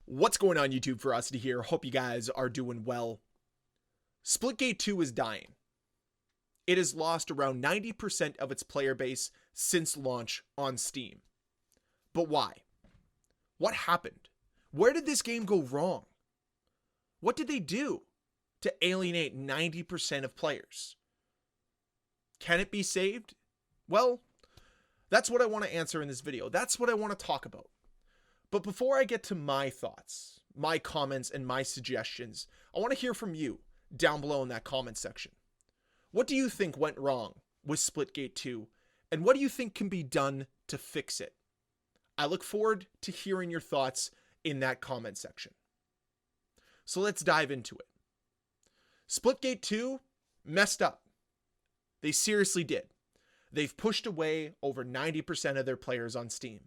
What's going on, YouTube? Ferocity here. Hope you guys are doing well. Splitgate 2 is dying. It has lost around 90% of its player base since launch on Steam. But why? What happened? Where did this game go wrong? What did they do to alienate 90% of players? Can it be saved? Well, that's what I want to answer in this video. That's what I want to talk about. But before I get to my thoughts, my comments, and my suggestions, I want to hear from you down below in that comment section. What do you think went wrong with Splitgate 2, and what do you think can be done to fix it? I look forward to hearing your thoughts in that comment section. So let's dive into it. Splitgate 2 messed up. They seriously did. They've pushed away over 90% of their players on Steam.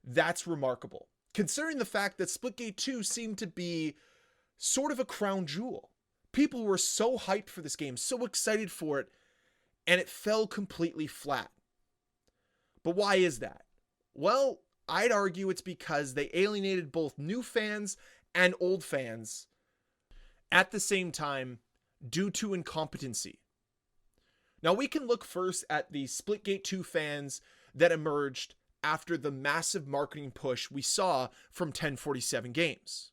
That's remarkable, considering the fact that Splitgate 2 seemed to be sort of a crown jewel. People were so hyped for this game, so excited for it, and it fell completely flat. But why is that? Well, I'd argue it's because they alienated both new fans and old fans at the same time due to incompetency. Now, we can look first at the Splitgate 2 fans that emerged after the massive marketing push we saw from 1047 Games.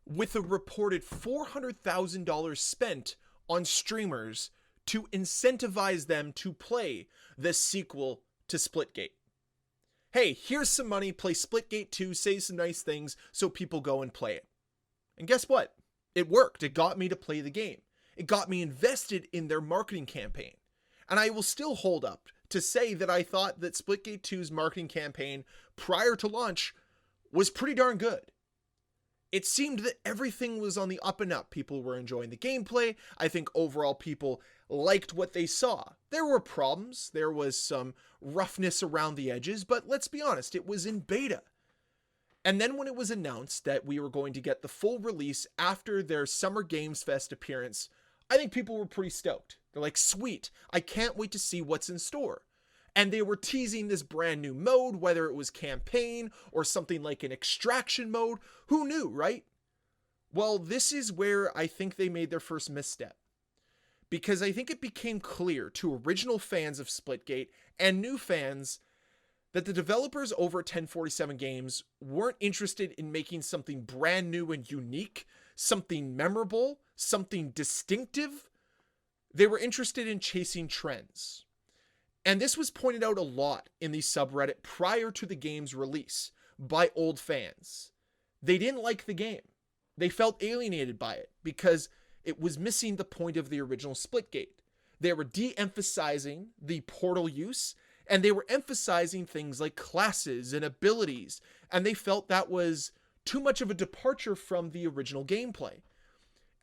With a reported $400,000 spent on streamers to incentivize them to play the sequel to Splitgate. Hey, here's some money, play Splitgate 2, say some nice things so people go and play it. And guess what? It worked. It got me to play the game. It got me invested in their marketing campaign. And I will still hold up to say that I thought that Splitgate 2's marketing campaign prior to launch was pretty darn good. It seemed that everything was on the up and up. People were enjoying the gameplay. I think overall people liked what they saw. There were problems. There was some roughness around the edges, but let's be honest, it was in beta. And then when it was announced that we were going to get the full release after their Summer Games Fest appearance, I think people were pretty stoked. They're like, sweet, I can't wait to see what's in store. And they were teasing this brand new mode, whether it was campaign or something like an extraction mode. Who knew, right? Well, this is where I think they made their first misstep. Because I think it became clear to original fans of Splitgate and new fans that the developers over at 1047 Games weren't interested in making something brand new and unique, something memorable, something distinctive. They were interested in chasing trends. And this was pointed out a lot in the subreddit prior to the game's release by old fans. They didn't like the game. They felt alienated by it because it was missing the point of the original Splitgate. They were de-emphasizing the portal use, and they were emphasizing things like classes and abilities, and they felt that was too much of a departure from the original gameplay.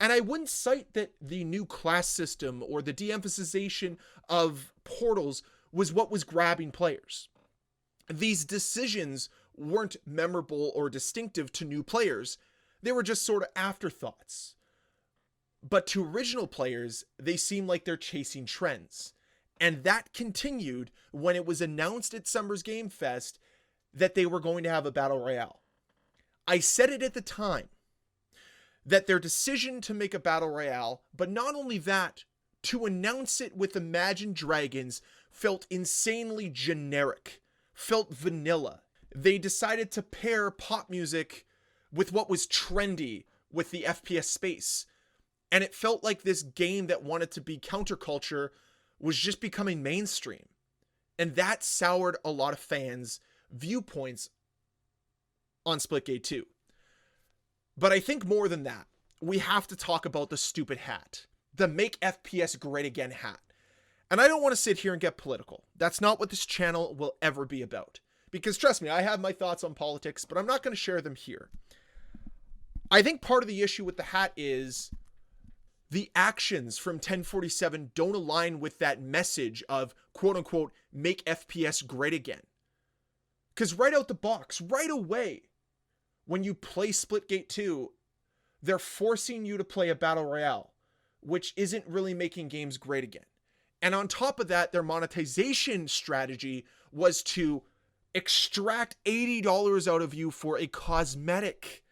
And I wouldn't cite that the new class system or the de-emphasization of portals was what was grabbing players. These decisions weren't memorable or distinctive to new players. They were just sort of afterthoughts. But to original players, they seem like they're chasing trends. And that continued when it was announced at Summer's Game Fest that they were going to have a battle royale. I said it at the time, that their decision to make a battle royale, but not only that, to announce it with Imagine Dragons felt insanely generic, felt vanilla. They decided to pair pop music with what was trendy with the FPS space. And it felt like this game that wanted to be counterculture was just becoming mainstream. And that soured a lot of fans' viewpoints on Splitgate 2. But I think more than that, we have to talk about the stupid hat. The Make FPS Great Again hat. And I don't want to sit here and get political. That's not what this channel will ever be about. Because trust me, I have my thoughts on politics, but I'm not going to share them here. I think part of the issue with the hat is the actions from 1047 don't align with that message of quote unquote, make FPS great again. Because right out the box, right away, when you play Splitgate 2, they're forcing you to play a battle royale, which isn't really making games great again. And on top of that, their monetization strategy was to extract $80 out of you for a cosmetic,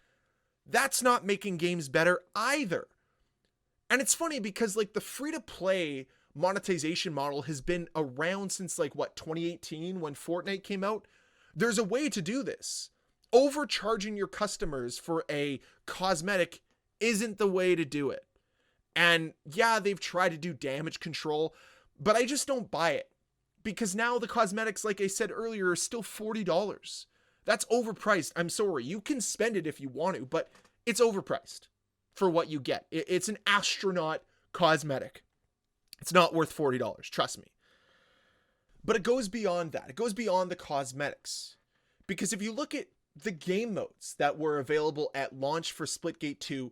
That's not making games better either. And it's funny because like the free-to-play monetization model has been around since like 2018 when Fortnite came out. There's a way to do this. Overcharging your customers for a cosmetic isn't the way to do it. And yeah, they've tried to do damage control, but I just don't buy it. Because now the cosmetics, like I said earlier, are still $40. That's overpriced. I'm sorry. You can spend it if you want to, but it's overpriced for what you get. It's an astronaut cosmetic. It's not worth $40, trust me. But it goes beyond that. It goes beyond the cosmetics. Because if you look at the game modes that were available at launch for Splitgate 2,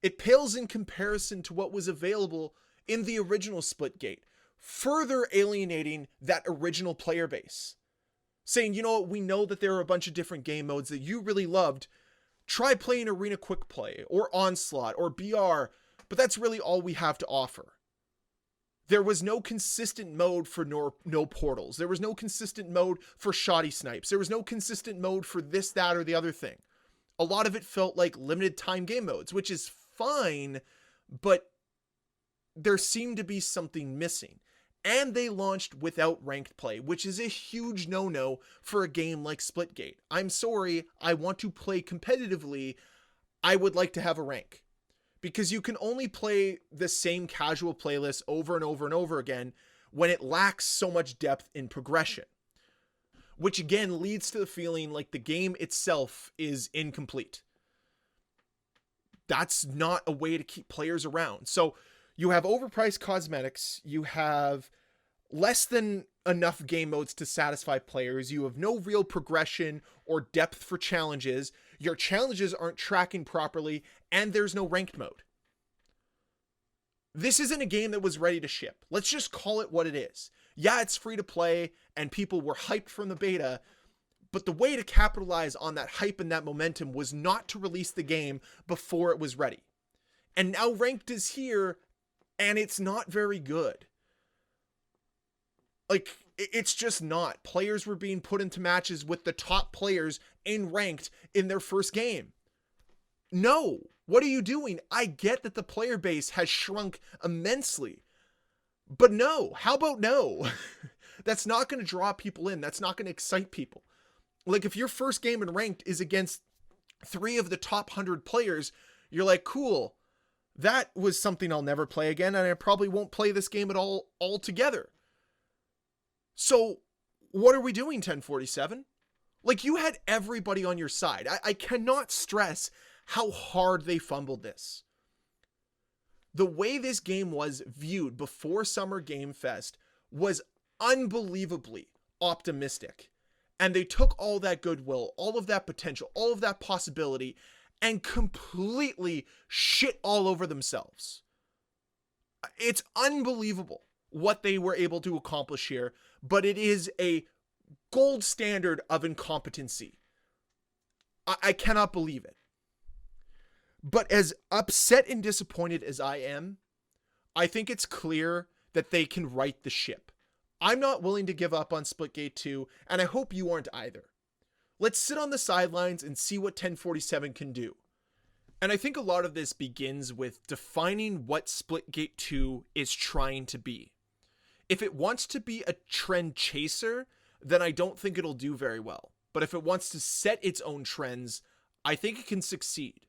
it pales in comparison to what was available in the original Splitgate, further alienating that original player base. Saying, you know what, we know that there are a bunch of different game modes that you really loved. Try playing Arena Quick Play, or Onslaught, or BR, but that's really all we have to offer. There was no consistent mode for no portals. There was no consistent mode for shoddy snipes. There was no consistent mode for this, that, or the other thing. A lot of it felt like limited time game modes, which is fine, but there seemed to be something missing. And they launched without ranked play, which is a huge no-no for a game like Splitgate. I'm sorry, I want to play competitively. I would like to have a rank. Because you can only play the same casual playlist over and over and over again when it lacks so much depth in progression. Which again leads to the feeling like the game itself is incomplete. That's not a way to keep players around. So you have overpriced cosmetics, you have less than enough game modes to satisfy players, you have no real progression or depth for challenges, your challenges aren't tracking properly, and there's no ranked mode. This isn't a game that was ready to ship. Let's just call it what it is. Yeah, it's free to play, and people were hyped from the beta, but the way to capitalize on that hype and that momentum was not to release the game before it was ready. And now ranked is here, and it's not very good. Like, it's just not. Players were being put into matches with the top players in ranked in their first game. No, what are you doing? I get that the player base has shrunk immensely, but no, how about no? That's not going to draw people in. That's not going to excite people. Like, if your first game in ranked is against 3 of the top 100 players, you're like, cool, that was something I'll never play again, and I probably won't play this game at all altogether. So what are we doing, 1047? Like, you had everybody on your side. I cannot stress how hard they fumbled this. The way this game was viewed before Summer Game Fest was unbelievably optimistic. And they took all that goodwill, all of that potential, all of that possibility, and completely shit all over themselves. It's unbelievable what they were able to accomplish here, but it is a gold standard of incompetency. I cannot believe it. But as upset and disappointed as I am, I think it's clear that they can right the ship. I'm not willing to give up on Splitgate 2, and I hope you aren't either. Let's sit on the sidelines and see what 1047 can do. And I think a lot of this begins with defining what Splitgate 2 is trying to be. If it wants to be a trend chaser, then I don't think it'll do very well. But if it wants to set its own trends, I think it can succeed.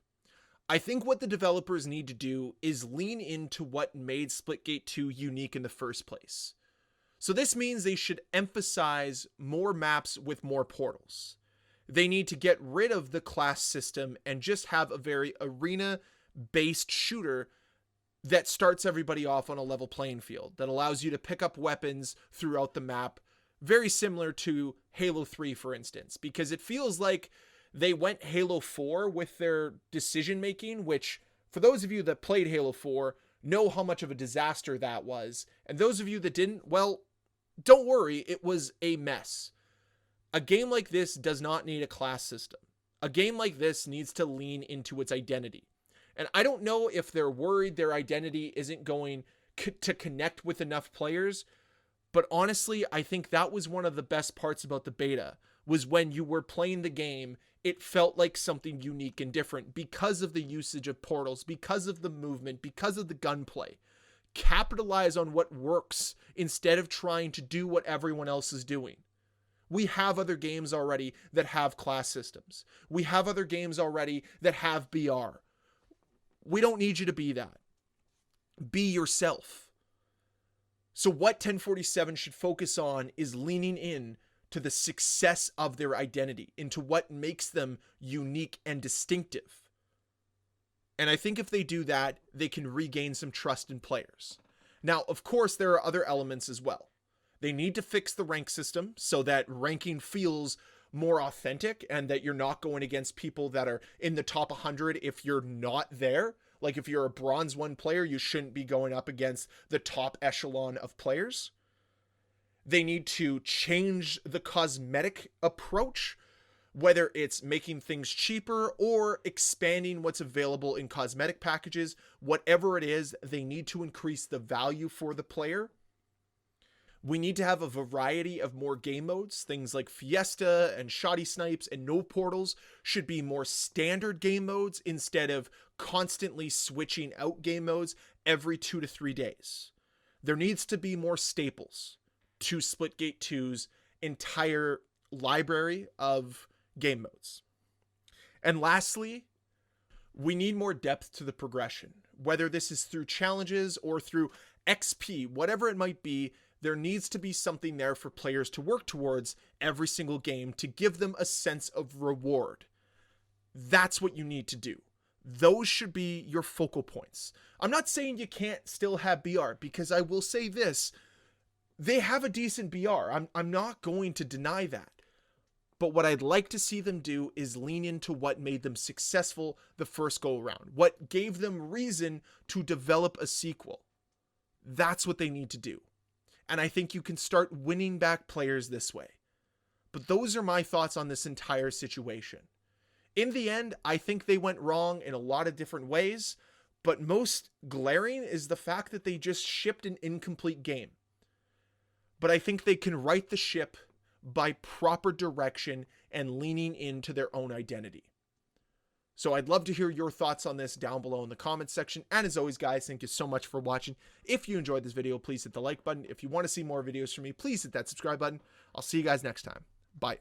I think what the developers need to do is lean into what made Splitgate 2 unique in the first place. So this means they should emphasize more maps with more portals. They need to get rid of the class system and just have a very arena-based shooter that starts everybody off on a level playing field, that allows you to pick up weapons throughout the map, very similar to Halo 3, for instance, because it feels like they went Halo 4 with their decision-making, which, for those of you that played Halo 4, know how much of a disaster that was, and those of you that didn't, well, don't worry, it was a mess. A game like this does not need a class system. A game like this needs to lean into its identity. And I don't know if they're worried their identity isn't going to connect with enough players, but honestly, I think that was one of the best parts about the beta, was when you were playing the game It felt like something unique and different because of the usage of portals, because of the movement, because of the gunplay. Capitalize on what works instead of trying to do what everyone else is doing. We have other games already that have class systems. We have other games already that have BR. We don't need you to be that. Be yourself. So what 1047 should focus on is leaning in to the success of their identity, into what makes them unique and distinctive. And I think if they do that, they can regain some trust in players. Now, of course, there are other elements as well. They need to fix the rank system so that ranking feels more authentic and that you're not going against people that are in the top 100 if you're not there. Like if you're a bronze 1 player, you shouldn't be going up against the top echelon of players. They need to change the cosmetic approach, whether it's making things cheaper or expanding what's available in cosmetic packages. Whatever it is, they need to increase the value for the player. We need to have a variety of more game modes. Things like Fiesta and Shoddy Snipes and No Portals should be more standard game modes instead of constantly switching out game modes every 2 to 3 days. There needs to be more staples to Splitgate 2's entire library of game modes. And lastly, we need more depth to the progression. Whether this is through challenges or through XP, whatever it might be, there needs to be something there for players to work towards every single game to give them a sense of reward. That's what you need to do. Those should be your focal points. I'm not saying you can't still have BR, because I will say this, they have a decent BR. I'm not going to deny that. But what I'd like to see them do is lean into what made them successful the first go around, what gave them reason to develop a sequel. That's what they need to do. And I think you can start winning back players this way. But those are my thoughts on this entire situation. In the end, I think they went wrong in a lot of different ways, but most glaring is the fact that they just shipped an incomplete game. But I think they can right the ship by proper direction and leaning into their own identity. So I'd love to hear your thoughts on this down below in the comments section. And as always, guys, thank you so much for watching. If you enjoyed this video, please hit the like button. If you want to see more videos from me, please hit that subscribe button. I'll see you guys next time. Bye.